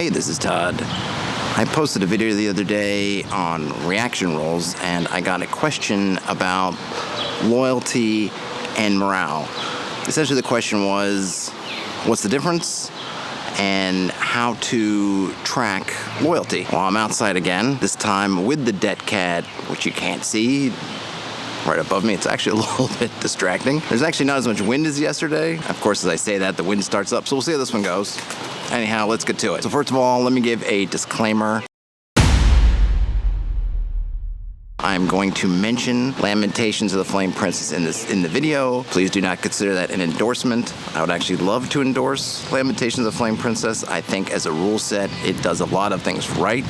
Hey, this is Todd. I posted a video the other day on reaction rolls, and I got a question about loyalty and morale. Essentially, the question was, what's the difference? And how to track loyalty. Well, I'm outside again, this time with the det cat, which you can't see right above me. It's actually a little bit distracting. There's actually not as much wind as yesterday. Of course, as I say that, the wind starts up, so we'll see how this one goes. Anyhow, let's get to it. So first of all, let me give a disclaimer. I'm going to mention Lamentations of the Flame Princess in the video. Please do not consider that an endorsement. I would actually love to endorse Lamentations of the Flame Princess. I think as a rule set, it does a lot of things right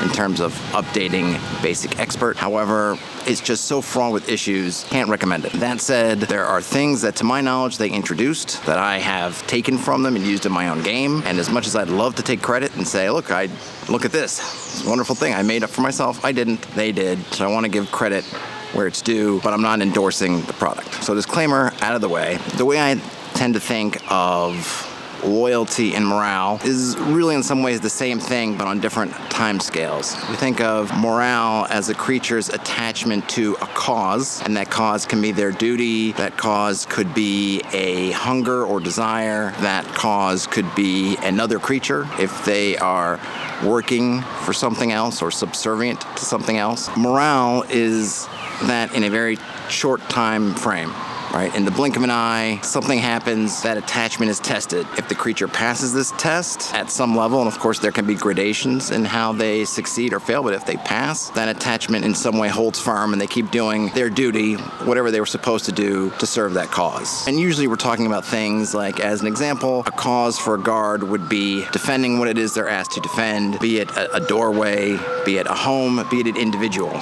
in terms of updating basic expert. However, it's just so fraught with issues, can't recommend it. That said, there are things that to my knowledge they introduced that I have taken from them and used in my own game. And as much as I'd love to take credit and say, look at this wonderful thing I made up for myself, I didn't, they did. So I want to give credit where it's due, but I'm not endorsing the product. So disclaimer out of the way. The way I tend to think of loyalty and morale is really in some ways the same thing, but on different time scales. We think of morale as a creature's attachment to a cause, and that cause can be their duty, that cause could be a hunger or desire, that cause could be another creature if they are working for something else or subservient to something else. Morale is that in a very short time frame. Right? In the blink of an eye, something happens, that attachment is tested. If the creature passes this test at some level, and of course there can be gradations in how they succeed or fail, but if they pass, that attachment in some way holds firm and they keep doing their duty, whatever they were supposed to do to serve that cause. And usually we're talking about things like, as an example, a cause for a guard would be defending what it is they're asked to defend, be it a doorway, be it a home, be it an individual.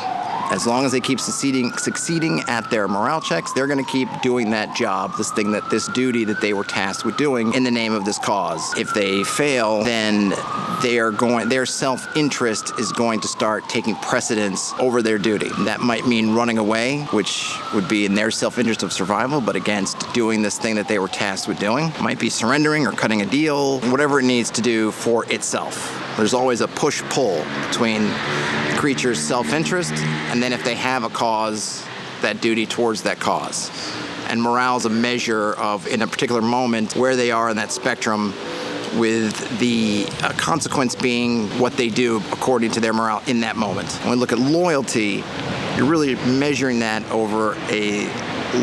As long as they keep succeeding at their morale checks, they're going to keep doing that job, this duty that they were tasked with doing in the name of this cause. If they fail, then their self-interest is going to start taking precedence over their duty. That might mean running away, which would be in their self-interest of survival, but against doing this thing that they were tasked with doing. It might be surrendering or cutting a deal, whatever it needs to do for itself. There's always a push-pull between the creature's self-interest and then if they have a cause, that duty towards that cause. And morale is a measure of, in a particular moment, where they are in that spectrum, with the consequence being what they do according to their morale in that moment. When we look at loyalty, you're really measuring that over a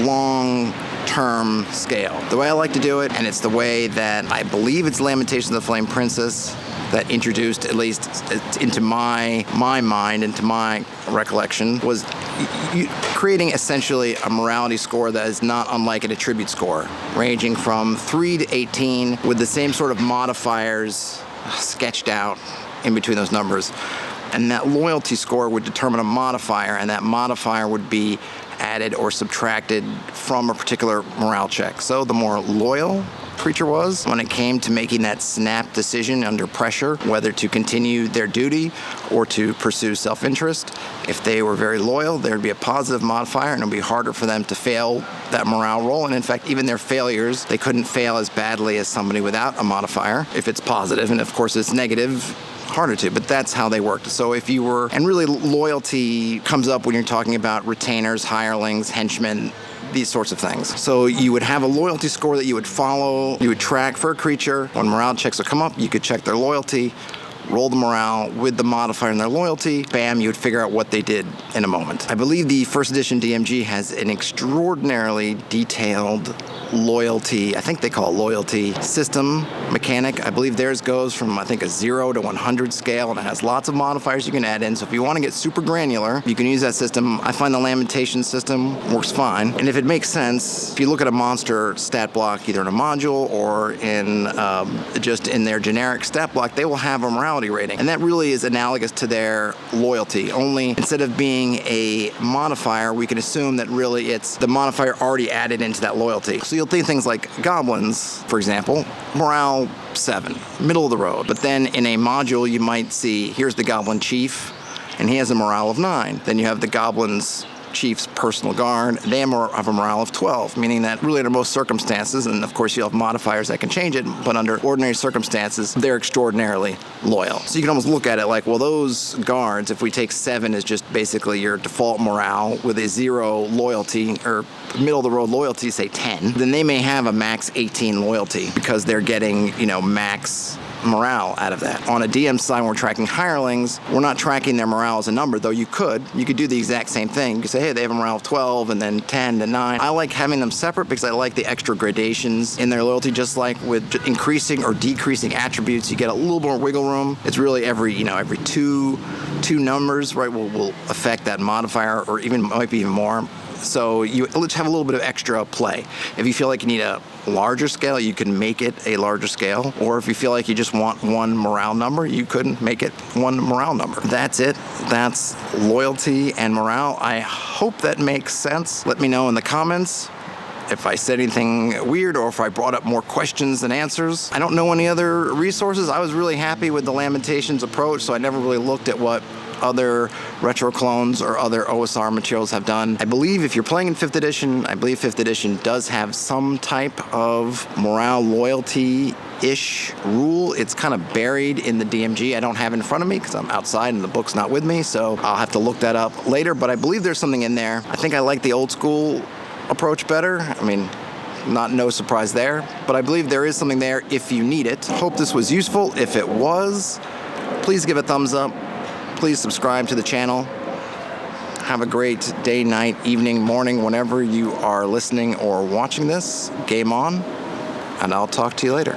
long-term scale. The way I like to do it, and it's the way that I believe it's Lamentations of the Flame Princess that introduced, at least into my mind, into my recollection, was creating essentially a morality score that is not unlike an attribute score, ranging from 3 to 18 with the same sort of modifiers sketched out in between those numbers. And that loyalty score would determine a modifier, and that modifier would be added or subtracted from a particular morale check. So the more loyal creature was when it came to making that snap decision under pressure, whether to continue their duty or to pursue self-interest. If they were very loyal, there'd be a positive modifier, and it'd be harder for them to fail that morale roll. And in fact, even their failures, they couldn't fail as badly as somebody without a modifier if it's positive. And of course, it's negative, harder to, but that's how they worked. So if you were, and really loyalty comes up when you're talking about retainers, hirelings, henchmen, these sorts of things. So you would have a loyalty score that you would follow, you would track for a creature. When morale checks would come up, you could check their loyalty, roll the morale with the modifier in their loyalty, bam, you would figure out what they did in a moment. I believe the first edition DMG has an extraordinarily detailed loyalty, I think they call it loyalty system mechanic. I believe theirs goes from, I think, a 0 to 100 scale, and it has lots of modifiers you can add in. So if you want to get super granular, you can use that system. I find the Lamentation system works fine. And if it makes sense, if you look at a monster stat block, either in a module or in just in their generic stat block, they will have a morality rating. And that really is analogous to their loyalty. Only instead of being a modifier, we can assume that really it's the modifier already added into that loyalty. So you'll think things like goblins, for example, morale 7, middle of the road. But then in a module, you might see, here's the goblin chief, and he has a morale of 9. Then you have the goblin's chief's personal guard, they have a morale of 12, meaning that really under most circumstances, and of course you have modifiers that can change it, but under ordinary circumstances, they're extraordinarily loyal. So you can almost look at it like, well, those guards, if we take 7 as just basically your default morale with a 0 loyalty, or middle of the road loyalty, say 10, then they may have a max 18 loyalty because they're getting, max morale out of that. On a DM side, when we're tracking hirelings, we're not tracking their morale as a number, though you could do the exact same thing. You could say, hey, they have a morale of 12 and then 10 to 9. I like having them separate because I like the extra gradations in their loyalty, just like with increasing or decreasing attributes, you get a little more wiggle room. It's really every two numbers, right, will affect that modifier, or might be even more. So you have a little bit of extra play. If you feel like you need a larger scale, you can make it a larger scale. Or if you feel like you just want one morale number, you could make it one morale number. That's it. That's loyalty and morale. I hope that makes sense. Let me know in the comments if I said anything weird or if I brought up more questions than answers. I don't know any other resources. I was really happy with the Lamentations approach, so I never really looked at what other retro clones or other OSR materials have done. I believe if you're playing in 5th edition, I believe 5th edition does have some type of morale loyalty-ish rule. It's kind of buried in the DMG. I don't have it in front of me because I'm outside and the book's not with me, so I'll have to look that up later, but I believe there's something in there. I think I like the old school approach better. I mean, no surprise there, but I believe there is something there if you need it. Hope this was useful. If it was, please give a thumbs up. Please subscribe to the channel. Have a great day, night, evening, morning, whenever you are listening or watching this. Game on, and I'll talk to you later.